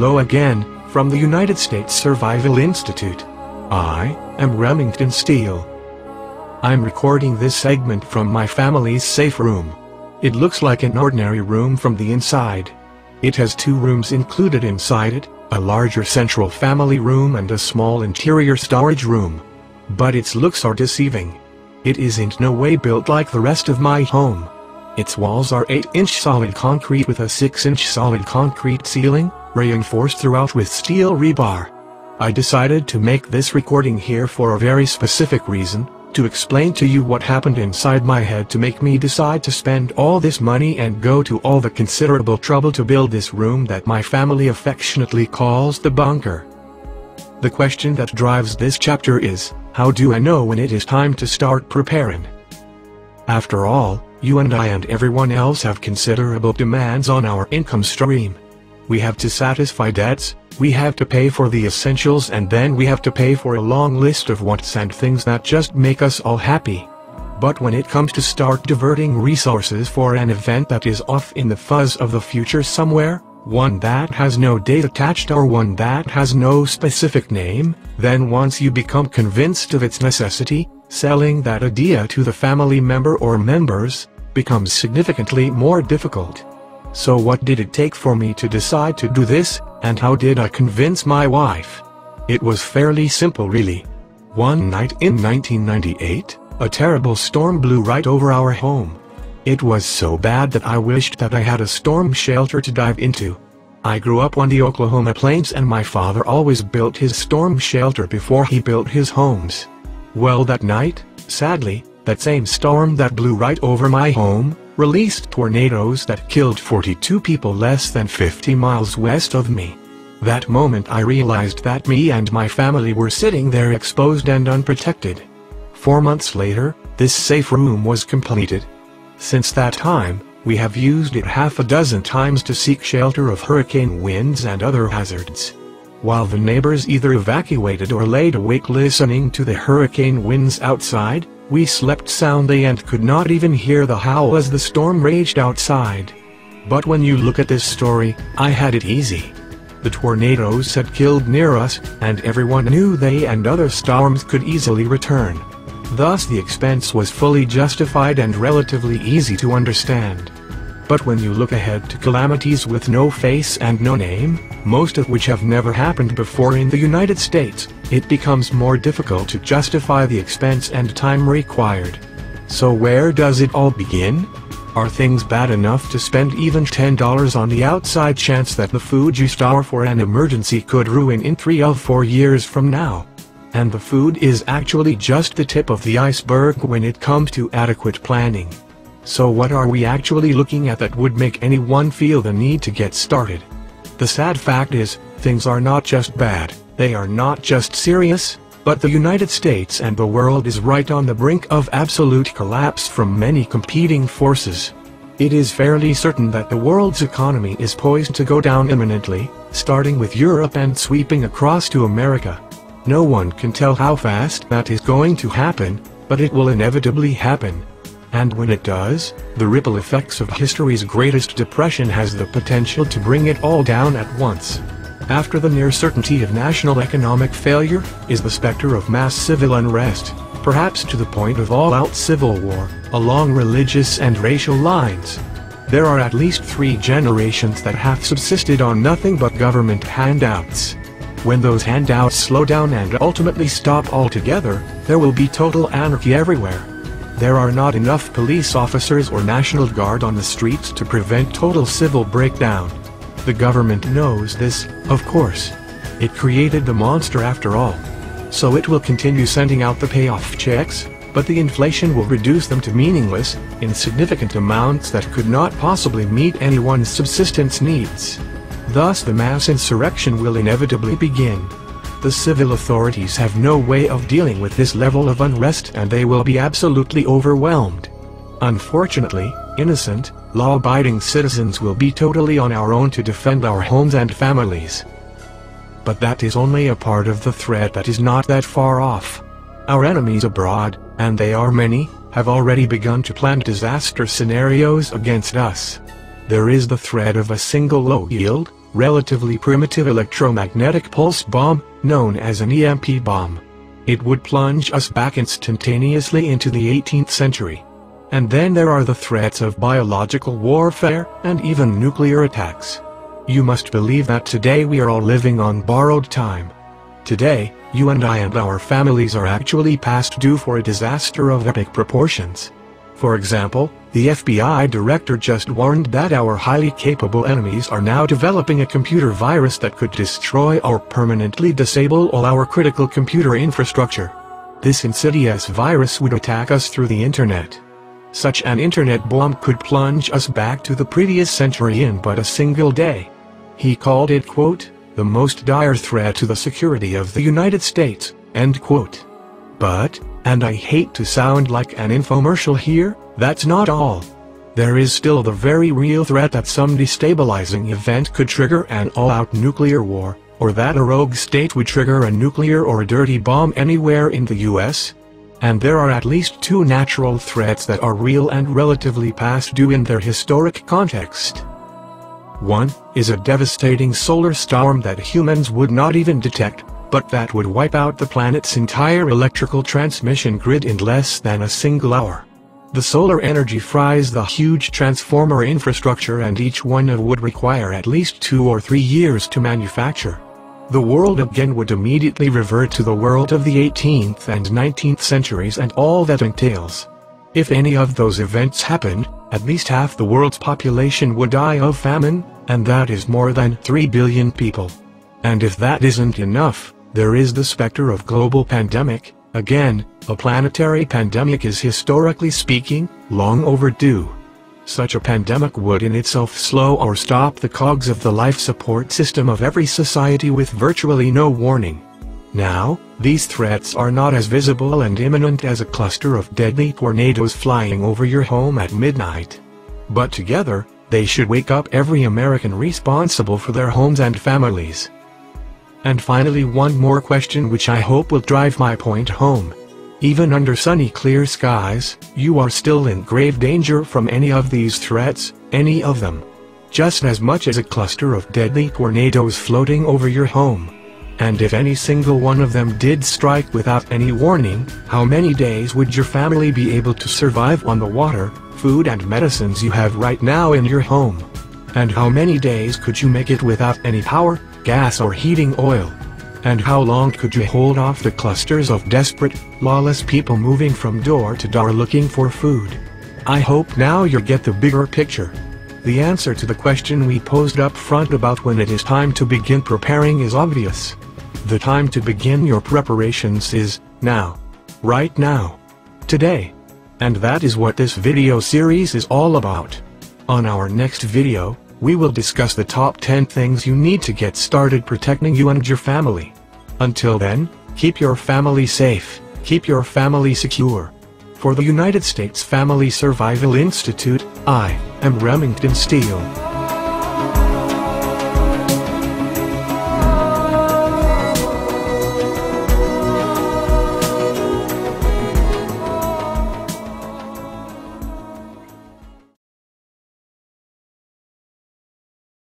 Hello again, from the United States Survival Institute. I am Remington Steele. I'm recording this segment from my family's safe room. It looks like an ordinary room from the inside. It has 2 rooms included inside it, a larger central family room and a small interior storage room. But its looks are deceiving. It isn't no way built like the rest of my home. Its walls are 8-inch solid concrete with a 6-inch solid concrete ceiling, reinforced throughout with steel rebar. I decided to make this recording here for a very specific reason, to explain to you what happened inside my head to make me decide to spend all this money and go to all the considerable trouble to build this room that my family affectionately calls the bunker. The question that drives this chapter is, how do I know when it is time to start preparing? After all, you and I and everyone else have considerable demands on our income stream. We have to satisfy debts, we have to pay for the essentials, and then we have to pay for a long list of wants and things that just make us all happy. But when it comes to start diverting resources for an event that is off in the fuzz of the future somewhere, one that has no date attached or one that has no specific name, then once you become convinced of its necessity, selling that idea to the family member or members becomes significantly more difficult. So what did it take for me to decide to do this, and how did I convince my wife? It was fairly simple really. One night in 1998, a terrible storm blew right over our home. It was so bad that I wished that I had a storm shelter to dive into. I grew up on the Oklahoma plains and my father always built his storm shelter before he built his homes. Well, that night, sadly, that same storm that blew right over my home, released tornadoes that killed 42 people less than 50 miles west of me. That moment I realized that me and my family were sitting there exposed and unprotected. 4 months later, this safe room was completed. Since that time, we have used it half a dozen times to seek shelter of hurricane winds and other hazards. While the neighbors either evacuated or laid awake listening to the hurricane winds outside, we slept soundly and could not even hear the howl as the storm raged outside. But when you look at this story, I had it easy. The tornadoes had killed near us, and everyone knew they and other storms could easily return. Thus the expense was fully justified and relatively easy to understand. But when you look ahead to calamities with no face and no name, most of which have never happened before in the United States, it becomes more difficult to justify the expense and time required. So where does it all begin? Are things bad enough to spend even $10 on the outside chance that the food you store for an emergency could ruin in 3 or 4 years from now? And the food is actually just the tip of the iceberg when it comes to adequate planning. So what are we actually looking at that would make anyone feel the need to get started? The sad fact is, things are not just bad, they are not just serious, but the United States and the world is right on the brink of absolute collapse from many competing forces. It is fairly certain that the world's economy is poised to go down imminently, starting with Europe and sweeping across to America. No one can tell how fast that is going to happen, but it will inevitably happen. And when it does, the ripple effects of history's greatest depression has the potential to bring it all down at once. After the near certainty of national economic failure, is the specter of mass civil unrest, perhaps to the point of all-out civil war, along religious and racial lines. There are at least 3 generations that have subsisted on nothing but government handouts. When those handouts slow down and ultimately stop altogether, there will be total anarchy everywhere. There are not enough police officers or National Guard on the streets to prevent total civil breakdown. The government knows this, of course. It created the monster after all. So it will continue sending out the payoff checks, but the inflation will reduce them to meaningless, insignificant amounts that could not possibly meet anyone's subsistence needs. Thus the mass insurrection will inevitably begin. The civil authorities have no way of dealing with this level of unrest and they will be absolutely overwhelmed. Unfortunately, innocent, law-abiding citizens will be totally on our own to defend our homes and families. But that is only a part of the threat that is not that far off. Our enemies abroad, and they are many, have already begun to plan disaster scenarios against us. There is the threat of a single low-yield, relatively primitive electromagnetic pulse bomb, known as an EMP bomb. It would plunge us back instantaneously into the 18th century. And then there are the threats of biological warfare, and even nuclear attacks. You must believe that today we are all living on borrowed time. Today, you and I and our families are actually past due for a disaster of epic proportions. For example, the FBI director just warned that our highly capable enemies are now developing a computer virus that could destroy or permanently disable all our critical computer infrastructure. This insidious virus would attack us through the internet. Such an internet bomb could plunge us back to the previous century in but a single day. He called it, quote, the most dire threat to the security of the United States, end quote. But, and I hate to sound like an infomercial here, that's not all. There is still the very real threat that some destabilizing event could trigger an all-out nuclear war, or that a rogue state would trigger a nuclear or a dirty bomb anywhere in the US. And there are at least two natural threats that are real and relatively past due in their historic context. One is a devastating solar storm that humans would not even detect, but that would wipe out the planet's entire electrical transmission grid in less than a single hour. The solar energy fries the huge transformer infrastructure, and each one would require at least 2 or 3 years to manufacture. The world again would immediately revert to the world of the 18th and 19th centuries and all that entails. If any of those events happened, at least half the world's population would die of famine, and that is more than 3 billion people. And if that isn't enough, there is the specter of global pandemic. Again, a planetary pandemic is, historically speaking, long overdue. Such a pandemic would in itself slow or stop the cogs of the life support system of every society with virtually no warning. Now, these threats are not as visible and imminent as a cluster of deadly tornadoes flying over your home at midnight. But together, they should wake up every American responsible for their homes and families. And finally, one more question which I hope will drive my point home. Even under sunny clear skies, you are still in grave danger from any of these threats, any of them. Just as much as a cluster of deadly tornadoes floating over your home. And if any single one of them did strike without any warning, how many days would your family be able to survive on the water, food and medicines you have right now in your home? And how many days could you make it without any power, gas or heating oil? And how long could you hold off the clusters of desperate, lawless people moving from door to door looking for food? I hope now you get the bigger picture. The answer to the question we posed up front about when it is time to begin preparing is obvious. The time to begin your preparations is now. Right now. Today. And that is what this video series is all about. On our next video, we will discuss the top 10 things you need to get started protecting you and your family. Until then, keep your family safe, keep your family secure. For the United States Family Survival Institute, I am Remington Steele.